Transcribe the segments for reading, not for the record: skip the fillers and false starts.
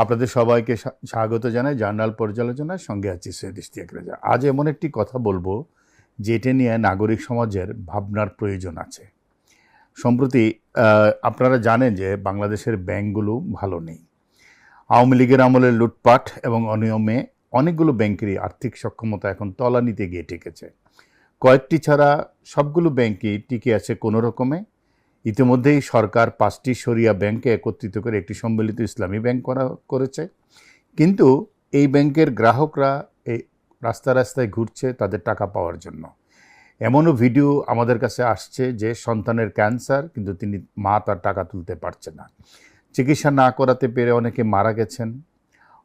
আপনাদের সবাইকে স্বাগত জানাই জার্নাল পর্যালোচনার সঙ্গে আছি সৈয়দ ইশতিয়াক রেজা। আজ এমন একটি কথা বলবো যেটা নিয়ে নাগরিক সমাজের ভাবনার প্রয়োজন আছে। সম্প্রতি আপনারা জানেন যে বাংলাদেশের ব্যাংকগুলো ভালো নেই। আওয়ামী লীগের আমলের লুটপাট এবং অনিয়মে অনেকগুলো ব্যাংকেরই আর্থিক সক্ষমতা এখন তলানিতে গিয়ে ঠেকেছে। কয়েকটি ছাড়া সবগুলো ব্যাংকই টিকে আছে কোনো রকমে। ইতিমধ্যেই সরকার 5টি শরিয়া ব্যাংকে একত্রিত করে একটি সম্মিলিত ইসলামী ব্যাংক করেছে, কিন্তু এই ব্যাংকের গ্রাহকরা এই রাস্তায় ঘুরছে তাদের টাকা পাওয়ার জন্য। এমনও ভিডিও আমাদের কাছে আসছে যে সন্তানের ক্যান্সার, কিন্তু মা তার টাকা তুলতে পারছে না। চিকিৎসা না করাতে পেরে অনেকে মারা গেছেন,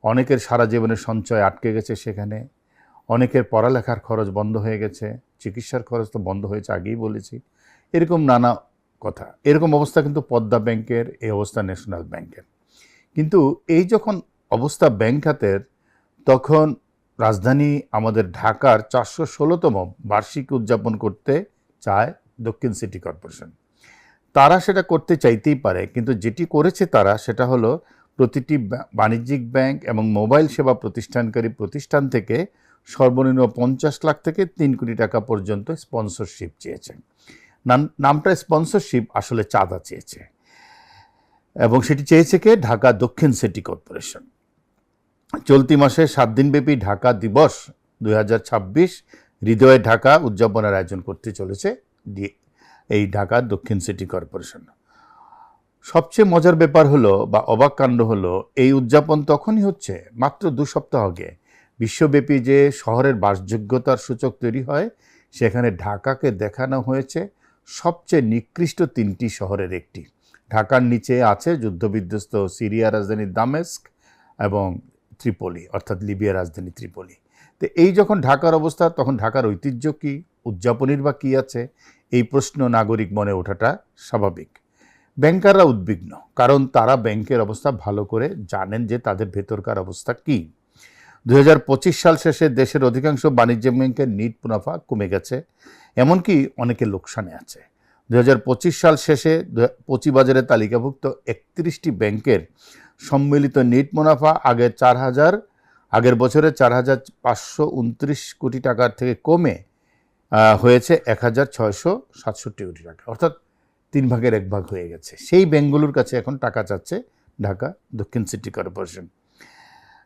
অনেকের সারা জীবনের সঞ্চয় আটকে গেছে সেখানে, অনেকের পড়ালেখার খরচ বন্ধ হয়ে গেছে, চিকিৎসার খরচ তো বন্ধ হয়েছে আগেই বলেছি। এরকম নানা কথা। এরকম অবস্থা কিন্তু পদ্মা ব্যাংকের, এই অবস্থা ন্যাশনাল ব্যাংকের। কিন্তু এই যখন অবস্থা ব্যাংক খাতের, তখন রাজধানী আমাদের ঢাকার 416তম বার্ষিকী উদযাপন করতে চায় দক্ষিণ সিটি কর্পোরেশন। তারা সেটা করতে চাইতেই পারে, কিন্তু যেটি করেছে তারা সেটা হলো প্রতিটি বাণিজ্যিক ব্যাংক এবং মোবাইল সেবা প্রতিষ্ঠানকারী প্রতিষ্ঠান থেকে সর্বনিম্ন 50 লাখ থেকে 3 কোটি টাকা পর্যন্ত স্পন্সরশিপ চেয়েছে। নামটা স্পন্সরশিপ, আসলে চাঁদা চেয়েছে, এবং সেটি চেয়েছে কে? ঢাকা দক্ষিণ সিটি কর্পোরেশন। চলতি মাসে 7 দিনব্যাপী ঢাকা দিবস 2026 হৃদয়ে ঢাকা উদযাপনের আয়োজন করতে চলেছে এই ঢাকা দক্ষিণ সিটি কর্পোরেশন। সবচেয়ে মজার ব্যাপার হলো বা অবাক কাণ্ড হলো, এই উদযাপন তখনই হচ্ছে মাত্র 2 সপ্তাহ আগে বিশ্বব্যাপী যে শহরের বাসযোগ্যতার সূচক তৈরি হয়, সেখানে ঢাকাকে দেখানো হয়েছে সবচেয়ে নিকৃষ্ট 3টি শহরের একটি। ঢাকার নিচে আছে যুদ্ধবিধ্বস্ত সিরিয়া রাজধানী দামেস্ক এবং ত্রিপলি, অর্থাৎ লিবিয়া রাজধানী ত্রিপলি। তো এই যখন ঢাকার অবস্থা, তখন ঢাকার ঐতিহ্য কী, উদযাপনের বা কী আছে? এই প্রশ্ন নাগরিক মনে ওঠাটা স্বাভাবিক। ব্যাংকাররা উদ্বিগ্ন, কারণ তারা ব্যাংকের অবস্থা ভালো করে জানেন যে তাদের ভেতরকার অবস্থা কী। 2025 সাল শেষে দেশের অধিকাংশ বাণিজ্য ব্যাংকের নিট মুনাফা কমে গেছে, এমনকি অনেকে লোকসানে আছে। 2025 সাল শেষে পুঁজিবাজারে তালিকাভুক্ত 31টি ব্যাংকের সম্মিলিত নিট মুনাফা আগের বছরে 4,529 কোটি টাকার থেকে কমে হয়েছে 1,667 কোটি টাকা, অর্থাৎ 3 ভাগের 1 ভাগ হয়ে গেছে। সেই ব্যাংকগুলোর কাছে এখন টাকা চাচ্ছে ঢাকা দক্ষিণ সিটি কর্পোরেশন।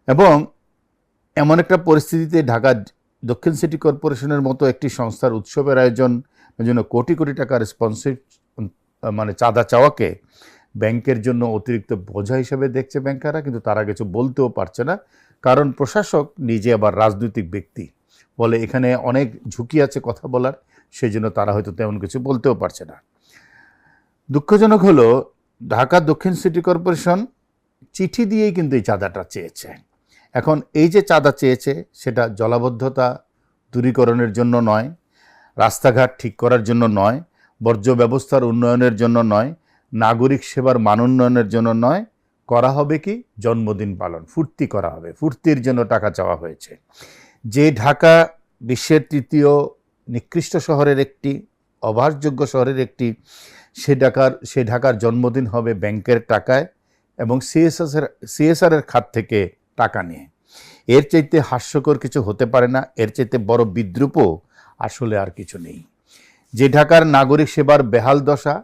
এবং এমন একটা পরিস্থিতিতে ঢাকা দক্ষিণ সিটি কর্পোরেশনের মতো একটি সংস্থার উৎসবের আয়োজনের জন্য কোটি কোটি টাকার স্পন্সরশিপ চাঁদা চাওয়াকে ব্যাংকের জন্য অতিরিক্ত বোঝা হিসেবে দেখছে ব্যাংকাররা, কিন্তু তারা কিছু বলতেও পারছে না, কারণ প্রশাসক নিজে আবার রাজনৈতিক ব্যক্তি বলে এখানে অনেক ঝুঁকি আছে কথা বলার, সেই জন্য তারা হয়তো তেমন কিছু বলতেও পারছে না। দুঃখজনক হলো, ঢাকা দক্ষিণ সিটি কর্পোরেশন চিঠি দিয়েই কিন্তু এই চাঁদাটা চেয়েছে। এখন এই যে চাঁদা চেয়েছে, সেটা জলাবদ্ধতা দূরীকরণের জন্য নয়, রাস্তাঘাট ঠিক করার জন্য নয়, বর্জ্য ব্যবস্থার উন্নয়নের জন্য নয়, নাগরিক সেবার মান উন্নয়নের জন্য নয়, করা হবে কি? জন্মদিন পালন, ফুর্তি করা হবে, ফুর্তির জন্য টাকা চাওয়া হয়েছে। যে ঢাকা বিশ্বের 3য় নিকৃষ্ট শহরের একটি, অবাসযোগ্য শহরের একটি, সে ঢাকার জন্মদিন হবে ব্যাংকের টাকায় এবং সিএসআরের খাত থেকে টাকা নিয়ে। এর চাইতে হাস্যকর কিছু হতে পারে না, এর চাইতে বড় বিদ্রূপও আসলে আর কিছু নেই। যে ঢাকার নাগরিক সেবার বেহাল দশা,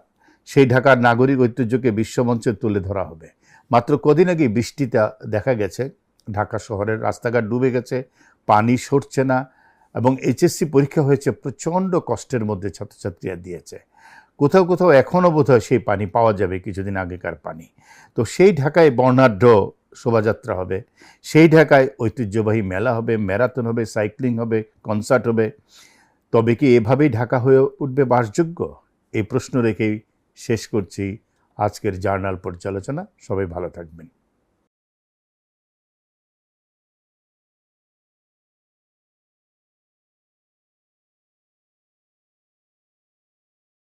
সেই ঢাকার নাগরিক ঐতিহ্যকে বিশ্বমঞ্চে তুলে ধরা হবে। মাত্র কদিন আগে বৃষ্টিতে দেখা গেছে ঢাকা শহরের রাস্তাঘাট ডুবে গেছে, পানি সরছে না, এবং এইচএসসি পরীক্ষা হয়েছে প্রচণ্ড কষ্টের মধ্যে ছাত্রছাত্রীরা দিয়েছে। কোথাও কোথাও এখনও বোধহয় সেই পানি পাওয়া যাবে, কিছুদিন আগেকার পানি। তো সেই ঢাকায় বর্ণাঢ্য শোভাযাত্রা হবে, সেই ঢাকায় ঐতিহ্যবাহী মেলা হবে, ম্যারাথন হবে, সাইক্লিং হবে, কনসার্ট হবে। তবে কি এভাবেই ঢাকা হয়ে উঠবে বাসযোগ্য? এই প্রশ্ন রেখেই শেষ করছি আজকের জার্নাল পর্যালোচনা। সবাই ভালো থাকবেন।